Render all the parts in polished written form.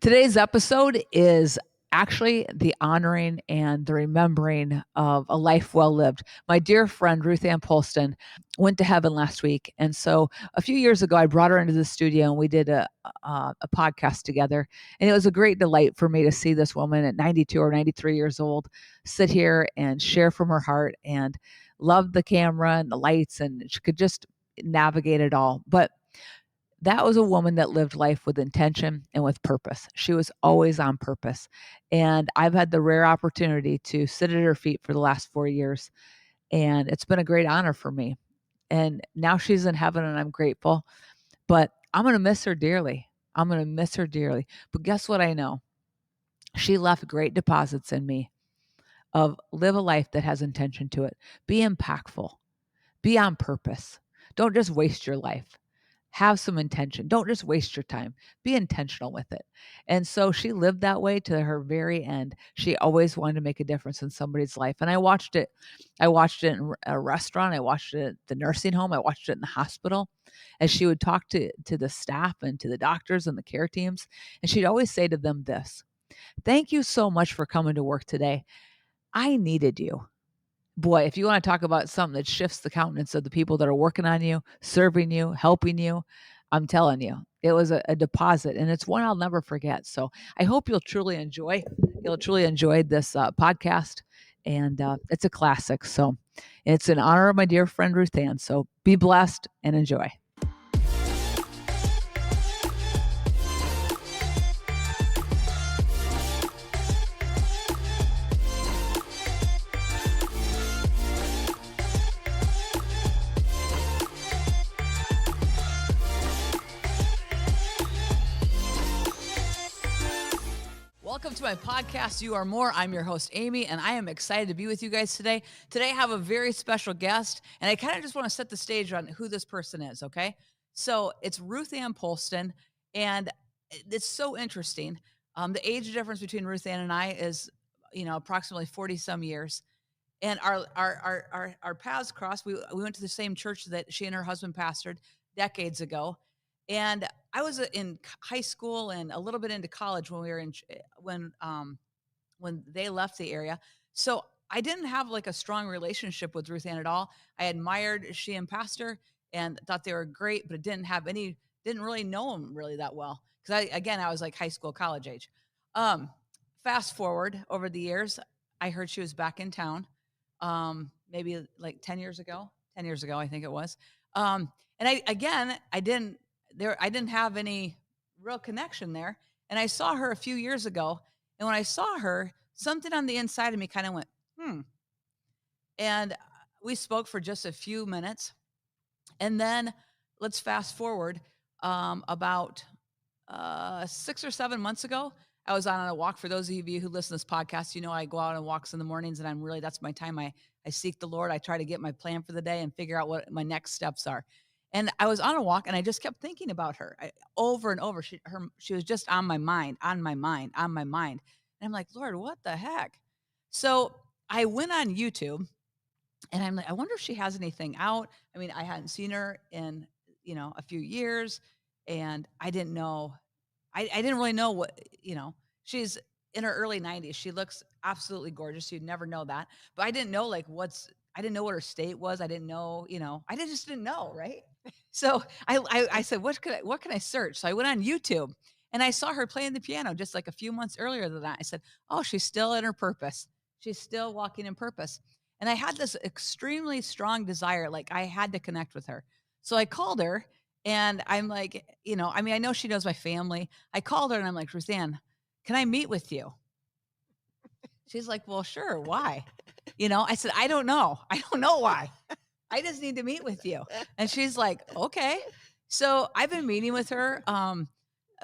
Today's episode is actually the honoring and the remembering of a life well lived. My dear friend Ruth Ann Polston went to heaven last week, and so a few years ago, I brought her into the studio and we did a podcast together. And it was a great delight for me to see this woman at 92 or 93 years old sit here and share from her heart and love the camera and the lights, and she could just navigate it all. But that was a woman that lived life with intention and with purpose. She was always on purpose. And I've had the rare opportunity to sit at her feet for the last 4 years. And it's been a great honor for me. And now she's in heaven and I'm grateful. But I'm going to miss her dearly. I'm going to miss her dearly. But guess what I know? She left great deposits in me of live a life that has intention to it. Be impactful. Be on purpose. Don't just waste your life. Have some intention. Don't just waste your time. Be intentional with it. And so she lived that way to her very end. She always wanted to make a difference in somebody's life. And I watched it. I watched it in a restaurant. I watched it at the nursing home. I watched it in the hospital as she would talk to the staff and to the doctors and the care teams. And she'd always say to them this: "Thank you so much for coming to work today. I needed you." Boy, if you want to talk about something that shifts the countenance of the people that are working on you, serving you, helping you, I'm telling you, it was a deposit, and it's one I'll never forget. So I hope you'll truly enjoy. You'll truly enjoy this podcast, and it's a classic. So it's in honor of my dear friend Ruth Ann. So be blessed and enjoy. Welcome to my podcast, You Are More. I'm your host, Amy, and I am excited to be with you guys today. Today, I have a very special guest, and I kind of just want to set the stage on who this person is, okay? So it's Ruth Ann Polston, and it's so interesting. The age difference between Ruth Ann and I is, approximately 40 some years. And our paths crossed. We went to the same church that she and her husband pastored decades ago. And I was in high school and a little bit into college when we were when they left the area. So I didn't have like a strong relationship with Ruth Ann at all. I admired she and pastor and thought they were great, but didn't really know them really that well. Cause I was like high school, college age. Fast forward over the years, I heard she was back in town. Maybe like 10 years ago, I think it was. And I didn't have any real connection there. And I saw her a few years ago. And when I saw her, something on the inside of me kind of went, And we spoke for just a few minutes. And then let's fast forward about 6 or 7 months ago. I was on a walk. For those of you who listen to this podcast, I go out on walks in the mornings, and that's my time. I seek the Lord. I try to get my plan for the day and figure out what my next steps are. And I was on a walk, and I just kept thinking about her over and over. She was just on my mind. And I'm like, Lord, what the heck? So I went on YouTube, and I'm like, I wonder if she has anything out. I mean, I hadn't seen her in, a few years, and I didn't know. I didn't really know she's in her early 90s. She looks absolutely gorgeous. You'd never know that. But I didn't know I didn't know what her state was. I didn't know, just didn't know, right? So I said, what can I search? So I went on YouTube and I saw her playing the piano just like a few months earlier than that. I said, oh, she's still in her purpose. She's still walking in purpose. And I had this extremely strong desire, like I had to connect with her. So I called her and I'm like, I know she knows my family. I called her and I'm like, Ruth Ann, can I meet with you? She's like, well, sure. Why? I said, I don't know. I don't know why. I just need to meet with you. And she's like, okay. So I've been meeting with her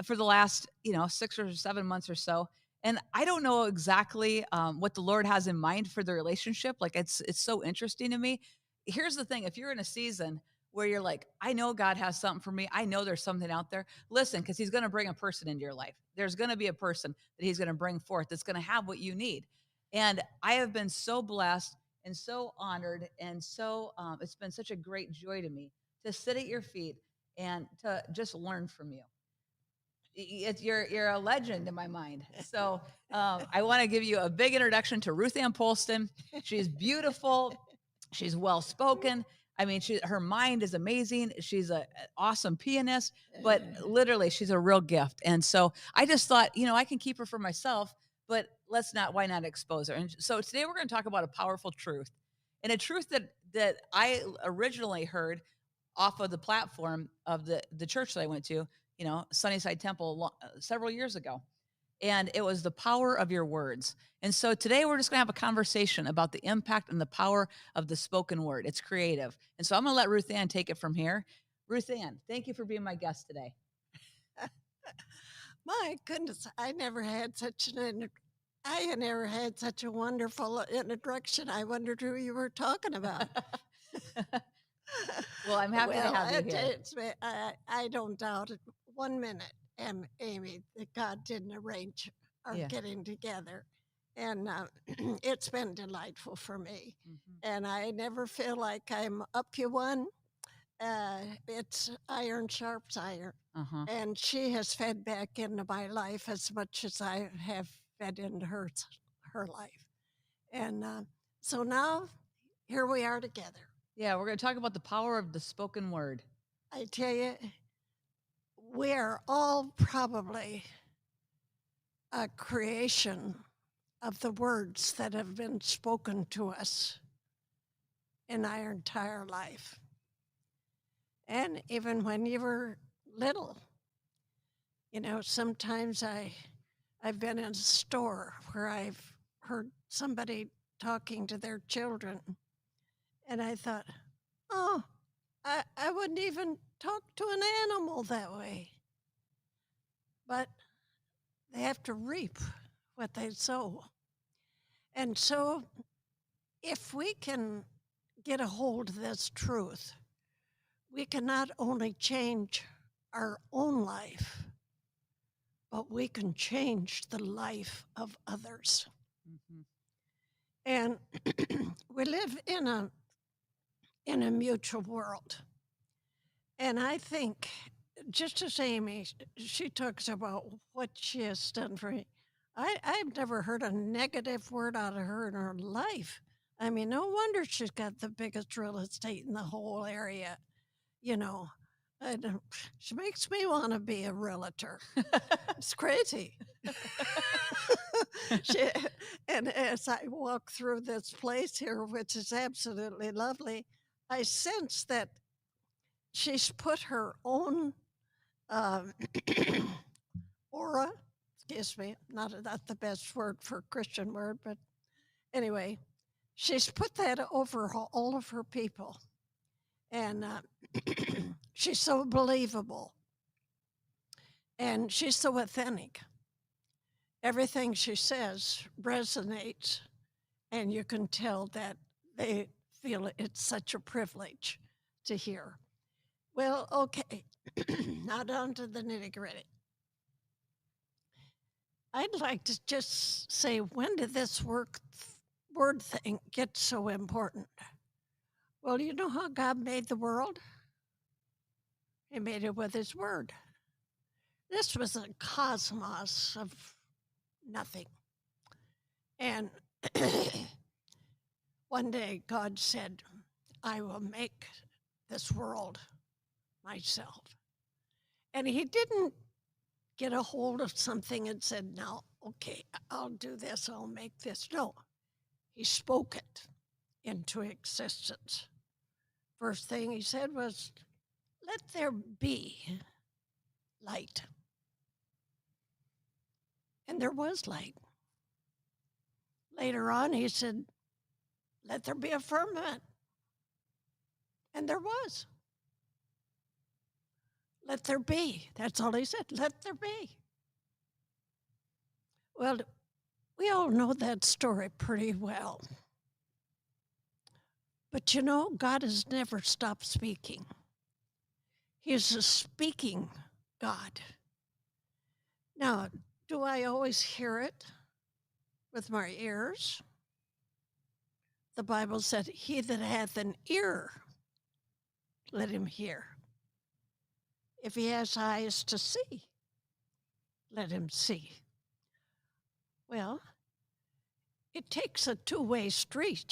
for the last, 6 or 7 months or so. And I don't know exactly what the Lord has in mind for the relationship. Like it's so interesting to me. Here's the thing. If you're in a season where you're like, I know God has something for me. I know there's something out there. Listen, because he's going to bring a person into your life. There's going to be a person that he's going to bring forth that's going to have what you need. And I have been so blessed and so honored. And so it's been such a great joy to me to sit at your feet and to just learn from you. You're a legend in my mind. So I want to give you a big introduction to Ruth Ann Polston. She's beautiful. She's well spoken. I mean, her mind is amazing. She's an awesome pianist, but literally, she's a real gift. And so I just thought, I can keep her for myself, but why not expose her? And so today we're going to talk about a powerful truth, and a truth that I originally heard off of the platform of the church that I went to, Sunnyside Temple, several years ago. And it was the power of your words. And so today we're just going to have a conversation about the impact and the power of the spoken word. It's creative. And so I'm going to let Ruth Ann take it from here. Ruth Ann, thank you for being my guest today. My goodness, I never had such a wonderful introduction. I wondered who you were talking about. Well, I'm happy to have you here. I don't doubt it 1 minute, Amy, that God didn't arrange our getting together. And it's been delightful for me. And I never feel like I'm up you one. It's iron sharps iron. And she has fed back into my life as much as I have fed into her life. And so now here we are together. Yeah, we're going to talk about the power of the spoken word. I tell you, we are all probably a creation of the words that have been spoken to us in our entire life. And even when you were little, sometimes I've been in a store where I've heard somebody talking to their children, and I thought, oh, I wouldn't even talk to an animal that way. But they have to reap what they sow. And so if we can get a hold of this truth, we can not only change our own life, but we can change the life of others. And we live in a mutual world. And I think, just as Amy, she talks about what she has done for me, I've never heard a negative word out of her in her life. I mean, no wonder she's got the biggest real estate in the whole area. And she makes me want to be a realtor. It's crazy. And as I walk through this place here, which is absolutely lovely, I sense that she's put her own aura, excuse me, not the best word for Christian word, but anyway, she's put that over all of her people. And she's so believable. And she's so authentic. Everything she says resonates, and you can tell that they feel it's such a privilege to hear. Well, okay, now down to the nitty-gritty. I'd like to just say, when did this word thing get so important? Well, you know how God made the world? He made it with his word. This was a cosmos of nothing. And one day God said, I will make this world myself. And he didn't get a hold of something and said, now, okay, I'll do this, I'll make this. No, he spoke it into existence. First thing he said was, let there be light. And there was light. Later on, he said, let there be a firmament. And there was. Let there be. That's all he said. Let there be. Well, we all know that story pretty well. But God has never stopped speaking. He is a speaking God. Now, do I always hear it with my ears? The Bible said, he that hath an ear, let him hear. If he has eyes to see, let him see. Well, it takes a two-way street,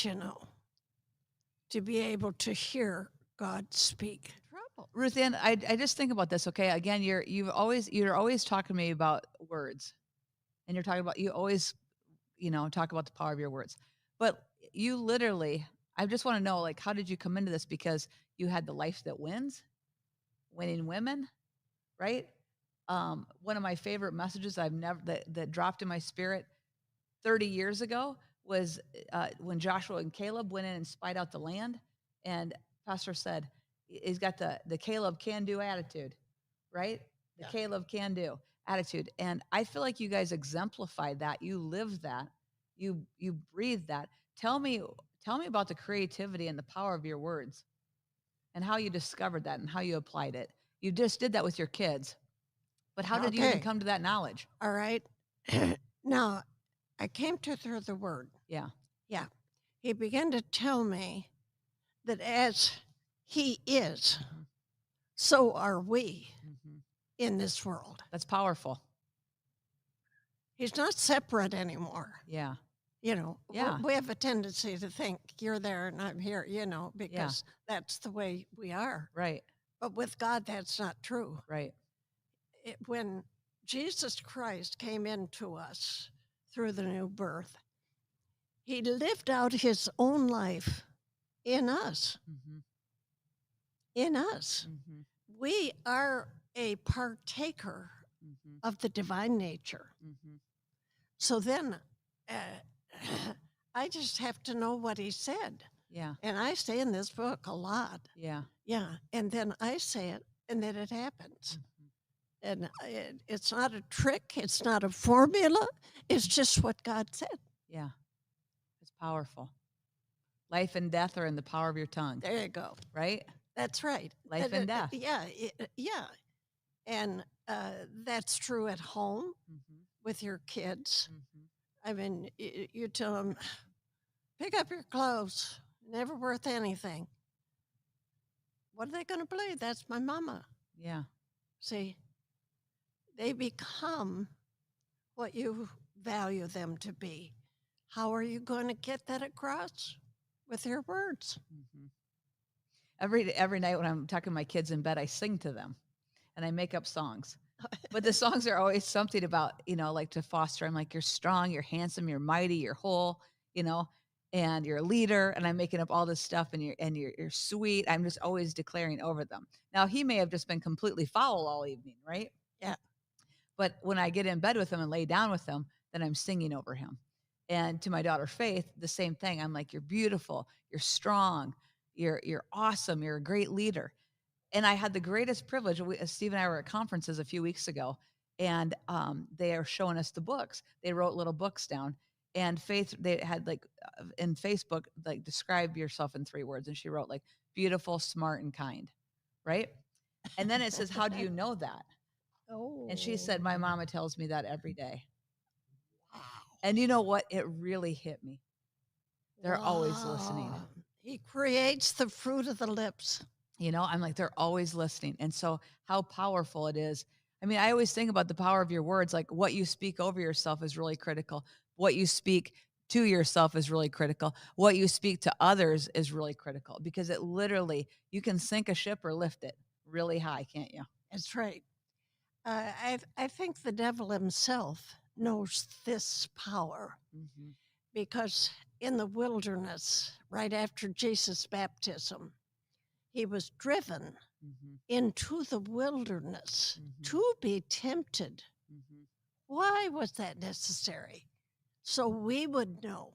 to be able to hear God speak. Trouble. Ruth Ann, I just think about this, okay? Again, you're always talking to me about words. And you're talking about you always, talk about the power of your words. But you literally, I just want to know, like, how did you come into this? Because you had the life that wins, winning women, right? One of my favorite messages that dropped in my spirit 30 years ago was when Joshua and Caleb went in and spied out the land. And Pastor said, he's got the Caleb can do attitude, right? The Yeah. Caleb can do attitude. And I feel like you guys exemplified that. You lived that. You breathed that. Tell me about the creativity and the power of your words and how you discovered that and how you applied it. You just did that with your kids. But how did you even Okay. come to that knowledge? All right. Now, I came to through the word. Yeah. Yeah. He began to tell me that as he is, so are we in this world. That's powerful. He's not separate anymore. Yeah. Yeah. We have a tendency to think you're there and I'm here, because that's the way we are. Right. But with God, that's not true. Right. When Jesus Christ came into us through the new birth, he lived out his own life in us. In us. We are a partaker of the divine nature. So then I just have to know what he said. Yeah. And I say in this book a lot. Yeah. Yeah. And then I say it, and then it happens. And it's not a trick. It's not a formula. It's just what God said. Yeah. It's powerful. Life and death are in the power of your tongue. There you go. Right? That's right. Life and death. Yeah. And that's true at home with your kids. I mean, you tell them, pick up your clothes, never worth anything. What are they going to believe? That's my mama. Yeah. See, they become what you value them to be. How are you going to get that across? With your words. Every night when I'm tucking my kids in bed, I sing to them and I make up songs. But the songs are always something about, like to foster. I'm like, you're strong, you're handsome, you're mighty, you're whole, and you're a leader. And I'm making up all this stuff and you're sweet. I'm just always declaring over them. Now he may have just been completely foul all evening, right? Yeah. But when I get in bed with him and lay down with him, then I'm singing over him. And to my daughter Faith, the same thing. I'm like, you're beautiful, you're strong, you're awesome, you're a great leader. And I had the greatest privilege. Steve and I were at conferences a few weeks ago, and they are showing us the books. They wrote little books down. And Faith, they had in Facebook, describe yourself in 3 words. And she wrote beautiful, smart, and kind, right? And then it says, how do you know that? Oh. And she said, my mama tells me that every day. Wow. And you know what? It really hit me. They're always listening. He creates the fruit of the lips. I'm like, they're always listening. And so how powerful it is. I mean, I always think about the power of your words. Like what you speak over yourself is really critical. What you speak to yourself is really critical. What you speak to others is really critical because it literally, you can sink a ship or lift it really high, can't you? That's right. I think the devil himself knows this power because in the wilderness, right after Jesus' baptism, he was driven into the wilderness to be tempted. Why was that necessary? So we would know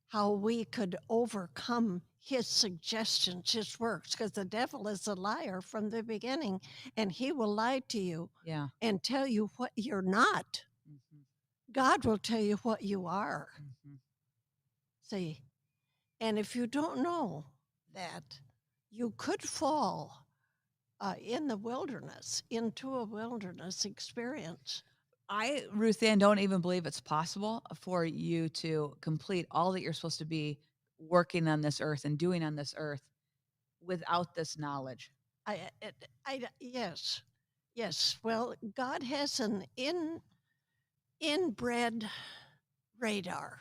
how we could overcome his suggestions, his works, because the devil is a liar from the beginning, and he will lie to you and tell you what you're not. God will tell you what you are. See, and if you don't know that, you could fall in the wilderness, into a wilderness experience. I, Ruth Ann, don't even believe it's possible for you to complete all that you're supposed to be working on this earth and doing on this earth without this knowledge. Yes. Yes. Well, God has an inbred radar,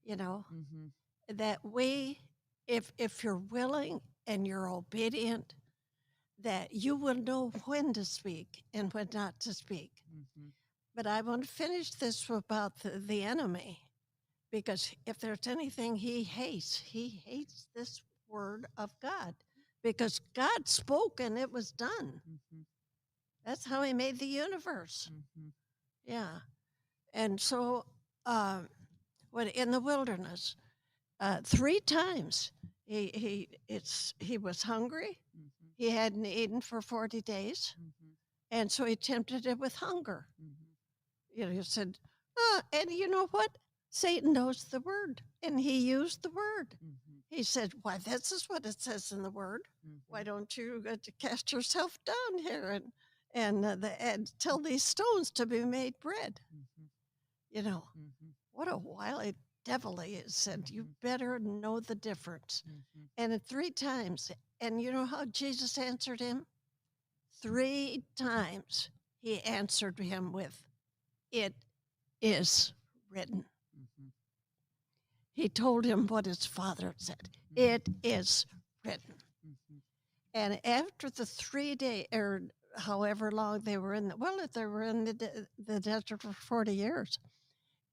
you know, Mm-hmm. that if you're willing and you're obedient, that you will know when to speak and when not to speak. Mm-hmm. But I want to finish this about the enemy, because if there's anything he hates this word of God, because God spoke and it was done. Mm-hmm. That's how he made the universe. Mm-hmm. Yeah. And so um, when in the wilderness, 3 times he was hungry. Mm-hmm. He hadn't eaten for 40 days. Mm-hmm. And so he tempted it with hunger. Mm-hmm. You know, he said, and you know what? Satan knows the word, and he used the word. Mm-hmm. He said, why, this is what it says in the word. Why Mm-hmm. don't you cast yourself down here and tell these stones to be made bread? Mm-hmm. You know, Mm-hmm. what a wily devil he is. Said, you Mm-hmm. better know the difference. Mm-hmm. And it 3 times. And you know how Jesus answered him? 3 times he answered him with, it is written. Mm-hmm. He told him what his father said. Mm-hmm. It is written. Mm-hmm. And after the 3 day, or however long they were in, they were in the desert for 40 years.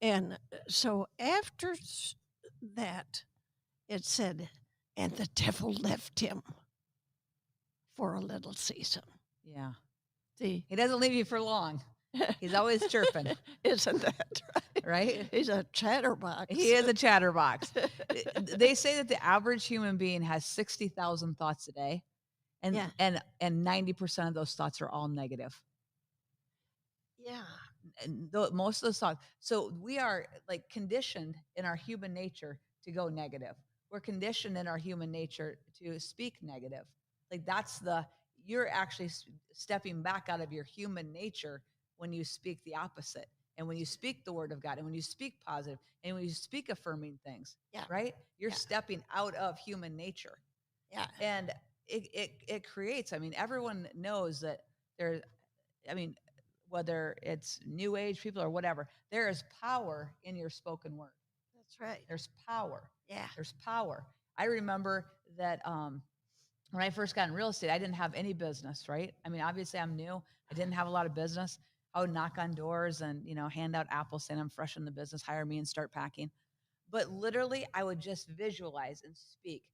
And so after that, it said, and the devil left him for a little season. Yeah. See? He doesn't leave you for long. He's always chirping. Isn't that right? Right? He's a chatterbox. He is a chatterbox. They say that the average human being has 60,000 thoughts a day, and Yeah. and 90% of those thoughts are all negative. Yeah. And most of those thoughts. So we are like conditioned in our human nature to go negative. We're conditioned in our human nature to speak negative. Like you're actually stepping back out of your human nature when you speak the opposite. And when you speak the word of God, and when you speak positive, and when you speak affirming things, Yeah. right? You're Yeah. stepping out of human nature. Yeah. And it creates, I mean, everyone knows that there, I mean, whether it's new age people or whatever, there is power in your spoken word. That's right. There's power. Yeah. There's power. I remember that when I first got in real estate, I didn't have any business, right? I mean, obviously I'm new. I didn't have a lot of business. I would knock on doors and, hand out apples saying I'm fresh in the business, hire me and start packing. But literally I would just visualize and speak.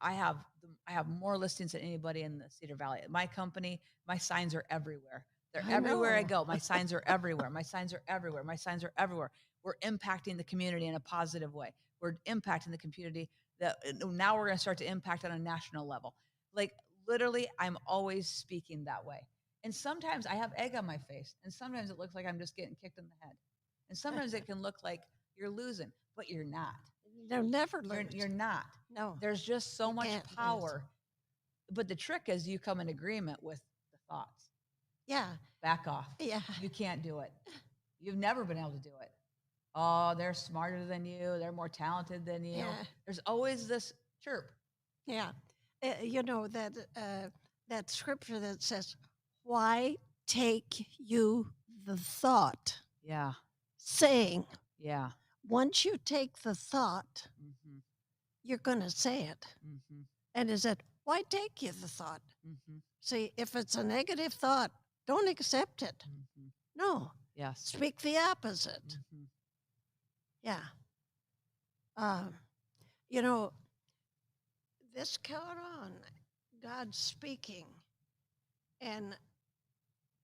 I have more listings than anybody in the Cedar Valley. My company, my signs are everywhere. They're everywhere I go. My signs are everywhere. My signs are everywhere. My signs are everywhere. We're impacting the community in a positive way. We're impacting the community that now we're going to start to impact on a national level. Like literally, I'm always speaking that way. And sometimes I have egg on my face, and sometimes it looks like I'm just getting kicked in the head. And sometimes it can look like you're losing, but you're not. They'll never lose. You're not. No. There's just so You much can't power. But the trick is you come in agreement with the thoughts. Yeah. Back off. Yeah. You can't do it. You've never been able to do it. Oh, they're smarter than you. They're more talented than you. Yeah. There's always this chirp. Yeah. You know that scripture that says, "Why take you the thought?" Yeah. Saying. Yeah. Once you take the thought, mm-hmm. you're going to say it. Mm-hmm. And is it, why take you the thought? Mm-hmm. See, if it's a negative thought, don't accept it. Mm-hmm. No. Yes. Speak the opposite. Mm-hmm. Yeah. You know, this caught on, God speaking. And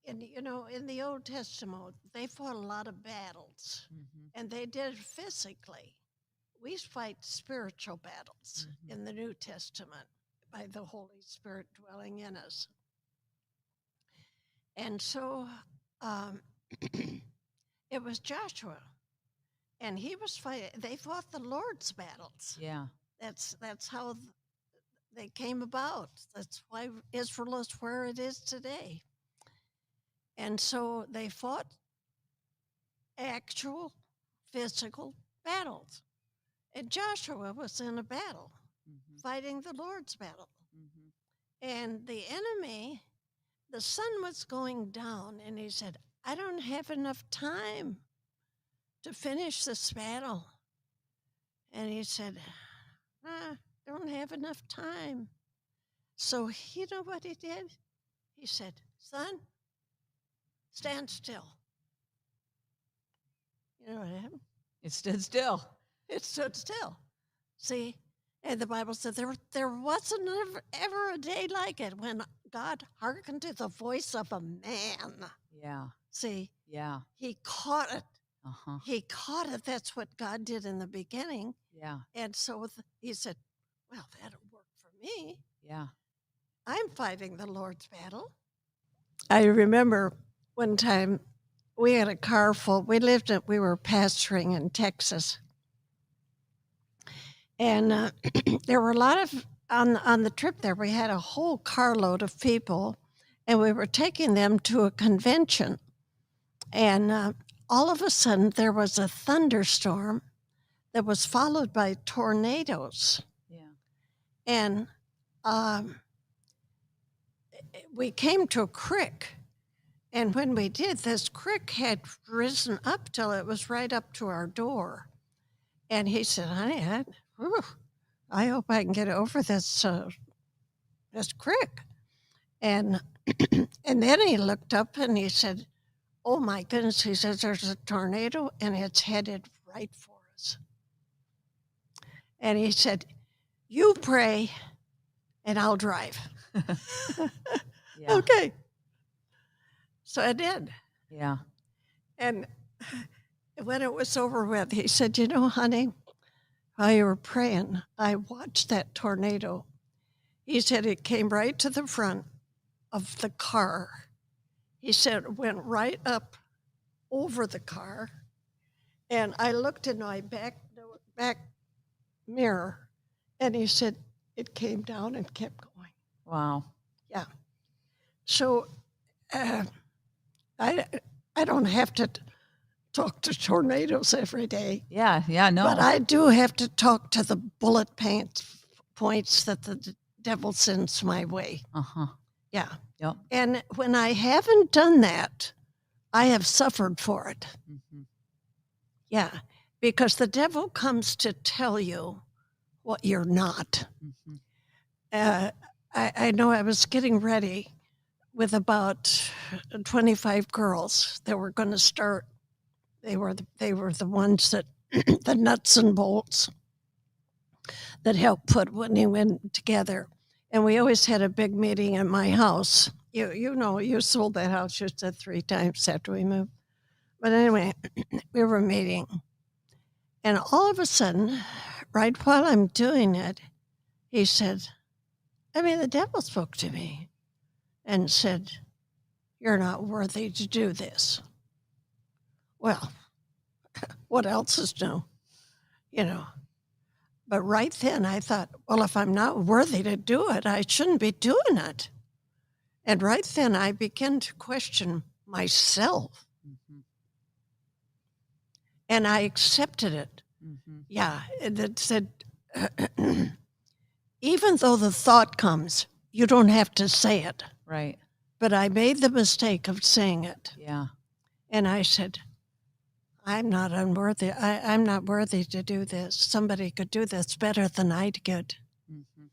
in the Old Testament, they fought a lot of battles, Mm-hmm. and they did it physically. We fight spiritual battles in the New Testament by the Holy Spirit dwelling in us. And so it was Joshua, and he was fighting. They fought the Lord's battles. Yeah. That's how they came about. That's why Israel is where it is today. And so they fought actual physical battles. And Joshua was in a battle, fighting the Lord's battle. And the enemy the sun was going down, and he said, I don't have enough time to finish this battle. And he said, don't have enough time. So you know what he did? He said, son, stand still. You know what happened? It stood still. It stood still. See? And the Bible said there wasn't ever a day like it when God hearkened to the voice of a man. Yeah. See? Yeah. He caught it. Uh-huh. He caught it. That's what God did in the beginning. Yeah. And so he said, well, that'll work for me. Yeah. I'm fighting the Lord's battle. I remember one time we had a car full. We were pastoring in Texas. And there were a lot of, on the trip there, we had a whole carload of people, and we were taking them to a convention. And all of a sudden, there was a thunderstorm that was followed by tornadoes. Yeah. And we came to a creek. And when we did, this creek had risen up till it was right up to our door. And he said, honey, I hope I can get over this creek. And and then he looked up and he said, oh my goodness, he says, there's a tornado and it's headed right for us. And he said, you pray and I'll drive. Yeah. Okay. So I did. Yeah. And when it was over with, he said, you know, honey, while you were praying, I watched that tornado. He said it came right to the front of the car. He said it went right up over the car. And I looked in my back mirror, and he said it came down and kept going. Wow. Yeah. So I don't have to talk to tornadoes every day. Yeah. Yeah. No. But I do have to talk to the bullet points that the devil sends my way. Uh-huh. Yeah. Yep. And when I haven't done that, I have suffered for it. Mm-hmm. Yeah. Because the devil comes to tell you what you're not. Mm-hmm. I know I was getting ready with about 25 girls that were going to start. They were the ones that, the nuts and bolts that helped put Whitney together. And we always had a big meeting at my house. You know, you sold that house, you said 3 times after we moved. But anyway, we were meeting. And all of a sudden, right while I'm doing it, he said, the devil spoke to me and said, you're not worthy to do this. Well, what else is new? You know. But right then I thought, well, if I'm not worthy to do it, I shouldn't be doing it. And right then I began to question myself. Mm-hmm. And I accepted it. Mm-hmm. Yeah. It said, even though the thought comes, you don't have to say it. Right. But I made the mistake of saying it. Yeah. And I said, I'm not unworthy. I'm not worthy to do this. Somebody could do this better than I could. Mm-hmm.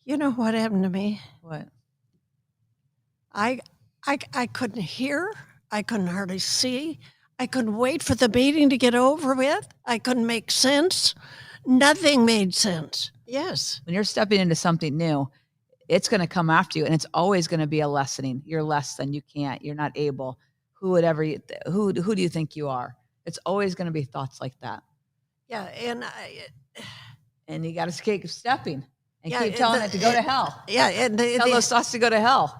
You know what happened to me? What? I couldn't hear. I couldn't hardly see. I couldn't wait for the meeting to get over with. I couldn't make sense. Nothing made sense. Yes. When you're stepping into something new, it's going to come after you, and it's always going to be a lessening. You're less than, you can't, you're not able. Who do you think you are? It's always going to be thoughts like that. Yeah, and you got to keep stepping and keep telling it to go to hell. Yeah, and tell those thoughts to go to hell.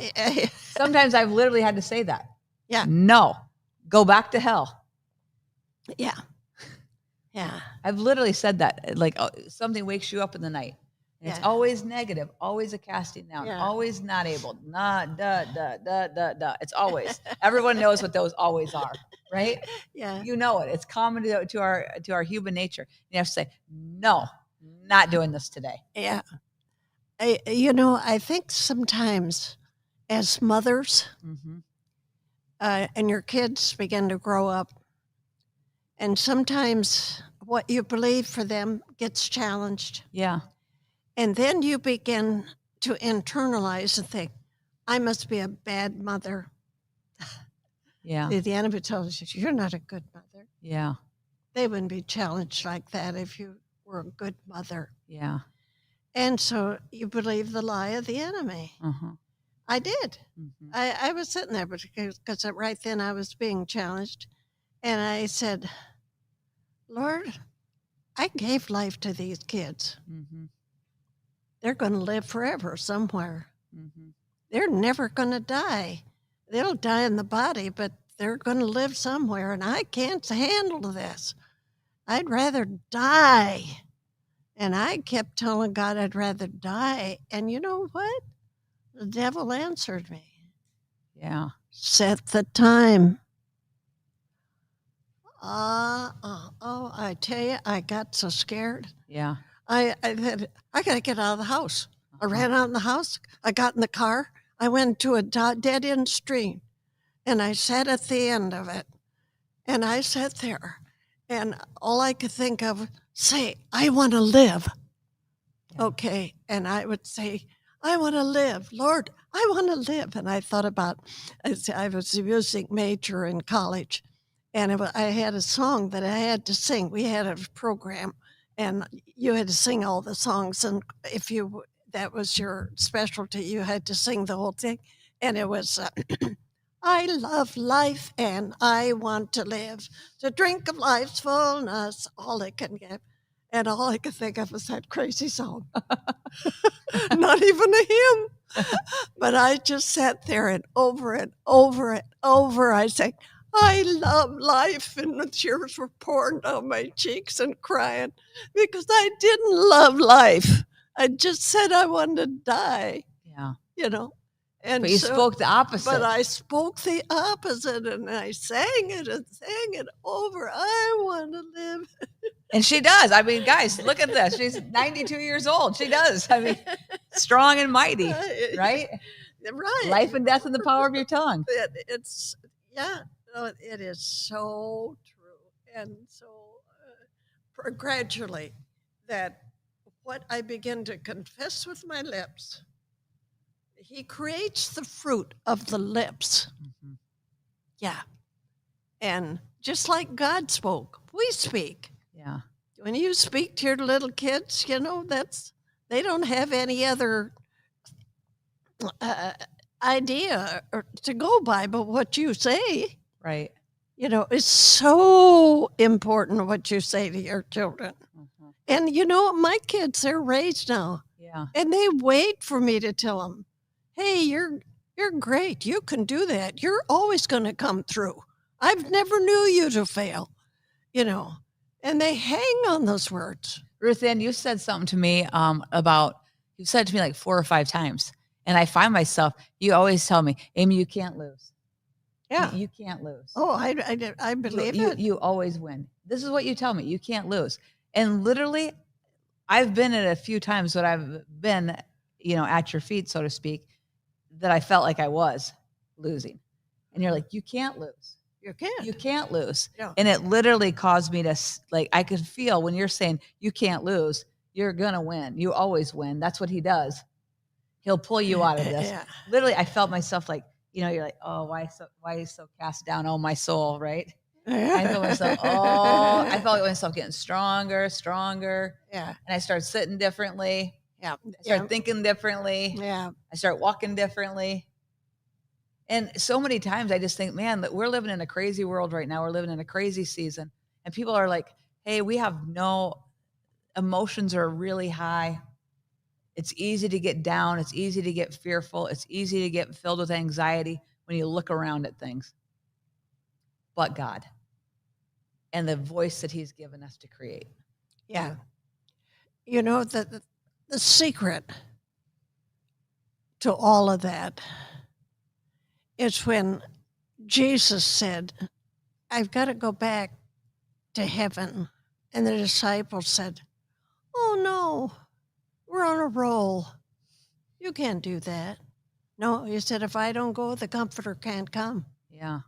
Sometimes I've literally had to say that. Yeah. No, go back to hell. Yeah. Yeah. I've literally said that. Like something wakes you up in the night. And it's always negative, always a casting down, always not able, It's always. Everyone knows what those always are, right? Yeah. You know it. It's common to our human nature. You have to say, no, not doing this today. Yeah. I think sometimes, as mothers, Mm-hmm. and your kids begin to grow up, and sometimes what you believe for them gets challenged. Yeah. And then you begin to internalize and think, I must be a bad mother. Yeah. The enemy tells you, you're not a good mother. Yeah. They wouldn't be challenged like that if you were a good mother. Yeah. And so you believe the lie of the enemy. Uh-huh. I did. Mm-hmm. I was sitting there because right then I was being challenged. And I said, Lord, I gave life to these kids. Mm-hmm. They're going to live forever somewhere. Mm-hmm. They're never going to die. They'll die in the body, but they're going to live somewhere. And I can't handle this. I'd rather die. And I kept telling God I'd rather die. And you know what? The devil answered me. Yeah. Set the time. I tell you, I got so scared. Yeah. I said, I got to get out of the house. I Uh-huh. ran out in the house. I got in the car. I went to a dead end street and I sat at the end of it. And I sat there and all I could think of, say, I want to live. Yeah. Okay. And I would say, I want to live. Lord, I want to live. And I thought about, I was a music major in college. And I had a song that I had to sing. We had a program, and you had to sing all the songs. And if that was your specialty, you had to sing the whole thing. And it was, I love life and I want to live. To drink of life's fullness, all it can give. And all I could think of was that crazy song. Not even a hymn. But I just sat there and over I sang, I love life, and the tears were pouring down my cheeks and crying because I didn't love life. I just said I wanted to die, Yeah. And But you spoke the opposite. But I spoke the opposite, and I sang it over. I want to live. And she does. I mean, guys, look at this. She's 92 years old. She does. I mean, strong and mighty, right? Right. Life and death in the power of your tongue. It is so true. And so gradually that what I begin to confess with my lips, he creates the fruit of the lips. Mm-hmm. Yeah. And just like God spoke, we speak. Yeah. When you speak to your little kids, they don't have any other idea to go by but what you say. Right. It's so important what you say to your children. Mm-hmm. And my kids, they're raised now. Yeah. And they wait for me to tell them, hey, you're great. You can do that. You're always going to come through. I've never knew you to fail, and they hang on those words. Ruth Ann, you said something to me you said it to me like 4 or 5 times. And I find myself, you always tell me, Amy, you can't lose. Yeah. You can't lose. Oh, I believe it. You always win. This is what you tell me. You can't lose. And literally, I've been at a few times when I've been, at your feet, so to speak, that I felt like I was losing. And you're like, you can't lose. You can't lose. Yeah. And it literally caused me to, I could feel when you're saying you can't lose, you're going to win. You always win. That's what he does. He'll pull you out of this. Yeah. Literally, I felt myself like, you're like, oh, why are you so cast down? Oh, my soul, right? I felt myself getting stronger. Yeah. And I started sitting differently. Yeah. I started thinking differently. Yeah. I started walking differently. And so many times I just think, man, that we're living in a crazy world right now. We're living in a crazy season. And people are like, hey, we have emotions are really high. It's easy to get down. It's easy to get fearful. It's easy to get filled with anxiety when you look around at things. But God and the voice that he's given us to create. Yeah. The secret to all of that is when Jesus said, I've got to go back to heaven. And the disciples said, oh, no, we're on a roll. You can't do that. No, he said, if I don't go, the Comforter can't come. Yeah.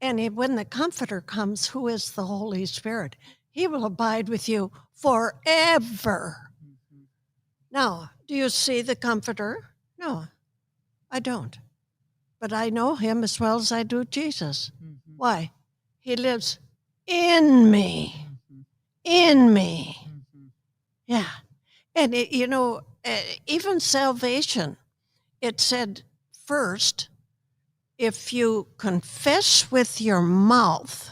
And when the Comforter comes, who is the Holy Spirit, he will abide with you forever. Mhm. Now, do you see the Comforter? No, I don't. But I know him as well as I do Jesus. Mhm. Why? He lives in me. Mhm. In me. Mhm. Yeah. And, even salvation, it said first, if you confess with your mouth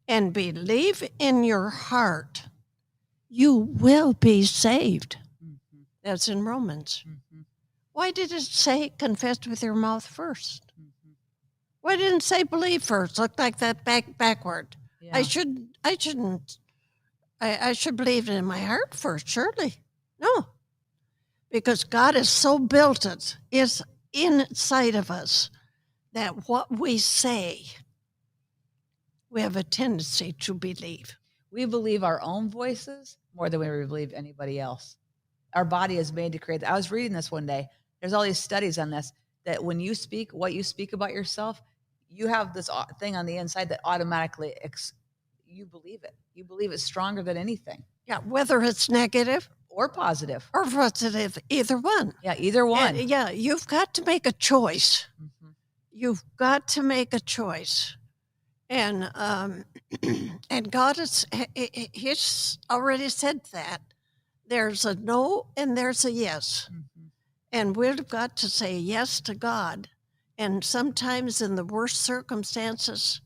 and believe in your heart, you will be saved. Mhm. That's in Romans. Mhm. Why did it say confess with your mouth first? Mhm. Why didn't it say believe first? Looked like that backward. Yeah. I shouldn't. I should believe it in my heart first, surely. No, because God has so built it, is inside of us, that what we say, we have a tendency to believe. We believe our own voices more than we believe anybody else. Our body is made to create. I was reading this one day. There's all these studies on this, that when you speak, what you speak about yourself, you have this thing on the inside that automatically you believe it. You believe it stronger than anything, Yeah, whether it's negative or positive. or positive, either one. Yeah, either one. Yeah, you've got to make a choice. Mhm. You've got to make a choice. And and God he's already said that there's a no and there's a yes. Mhm. And we've got to say yes to God. And sometimes in the worst circumstances,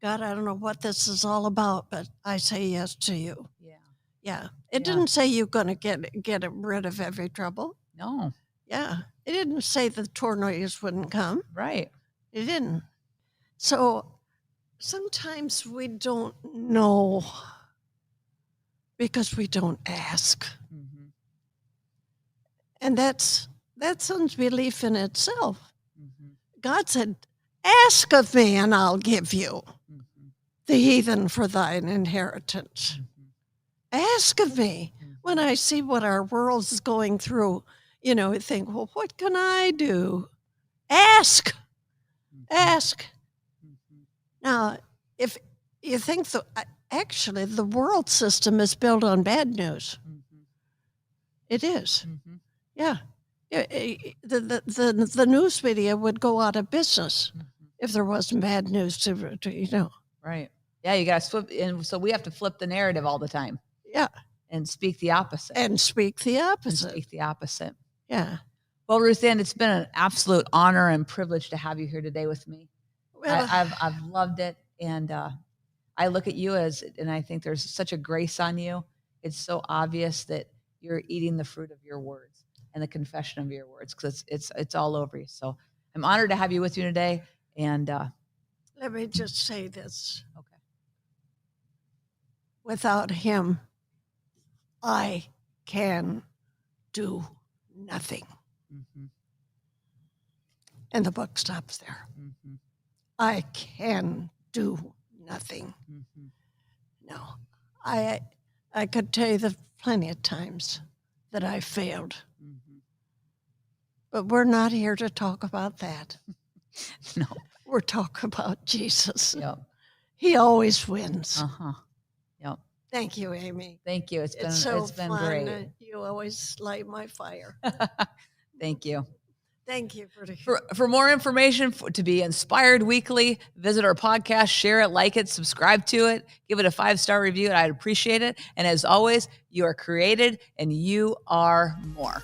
God, I don't know what this is all about, but I say yes to you. Yeah. Yeah. It Yeah. didn't say you're going to get rid of every trouble. No. Yeah. It didn't say the tornadoes wouldn't come. Right. It didn't. So sometimes we don't know because we don't ask. Mhm. And that's unbelief in itself. Mhm. God said, ask of me and I'll give you Mhm. the heathen for thine inheritance. Mhm. Ask of me. Mhm. When I see what our world is going through, I think, well, what can I do? Ask. Mhm. Ask. Mhm. Now, if you think actually the world system is built on bad news, Mhm. it is. Mhm. Yeah. The news media would go out of business Mhm. if there wasn't bad news to. Right. Yeah, you got to flip, and so we have to flip the narrative all the time. Yeah. And speak the opposite. And speak the And opposite. speak the opposite. Yeah. Well, Ruth Ann, it's been an absolute honor and privilege to have you here today with me. Well, I've loved it, and I look at you and I think there's such a grace on you. It's so obvious that you're eating the fruit of your words and the confession of your words, because it's all over you. So I'm honored to have you with you today. And let me just say this. okay. Without him, I can do nothing. Mm-hmm. And the book stops there. Mm-hmm. I can do nothing. Mm-hmm. No, I could tell you the plenty of times that I failed. Mm-hmm. But we're not here to talk about that. No. We're talking about Jesus. Yep. He always wins. Uh-huh. Yep. Thank you, Amy. Thank you. It's been fun. great. You always light my fire. Thank you. Thank you For more information, to be inspired weekly, visit our podcast, share it, like it, subscribe to it, give it a 5-star review, and I'd appreciate it. And as always, you are created and you are more.